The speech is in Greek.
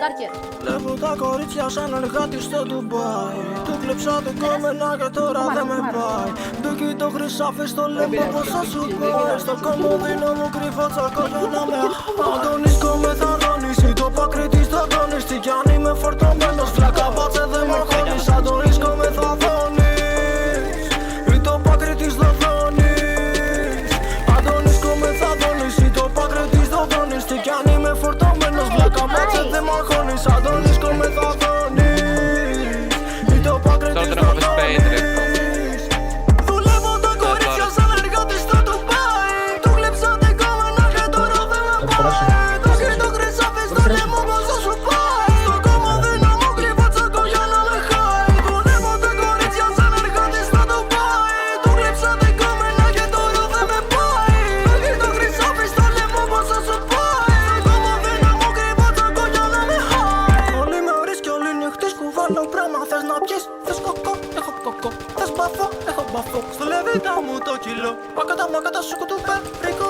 Πάρκερ. Βλέπω τα κορίτσια σαν εργάτη στο Ντουμπάι. Του κλέψα το κόμενα και τώρα δεν με πάει. Του κοιτώ χρυσάφι στο λεμπό πόσο σου πάει. Στο κομμωδίνο μου κρυφό τσακώνω να με αντωνίσκω με θα δονήσει. Το πακριτή στο τόνιστη κι αν είμαι φορτωμένος φλάκα πάτσε δεν με χώνεις. Αντωνίσκω με θα δονείς ή το πακριτή στο δονείς. Αντωνίσκω με θα δονήσει. Το πακριτή στο τόνιστη κι αν είμαι φορτωμένος φλάκα πάτσε δεν με χώνεις. Αντωνίσκω με θα δονείς ή το πακριτή στο δονείς. Δουλεύω τα κορίτσια σαν εργάτη στο Ντουμπάι. Του κλέψα την κόμενα και τώρα δεν με πάει. Το κοιτώ χρυσάφι στο λαιμό πόσο σου πάει. Στο κομμωδίνο μου κρύβω τσακώ για να με χάει. Δουλεύω τα κορίτσια σαν εργάτη στο Ντουμπάι. Του κλέψα την κόμενα και τώρα δεν με πάει. Το κοιτώ χρυσάφι στο λαιμό πόσο σου πάει. Στο κομμωδίνο μου κρύβω τσακώ για να με χάει. Όλοι με ωρίς κι όλοι νυχτές κουβάλλω πράγμα. Θες να πιείς, θες κοκό, έχω κοκό. Θες μπαφό, έχω μπαφό. Στο λεβίτα μου το κιλό. Μακατά σου κουτουπέ, ρίκο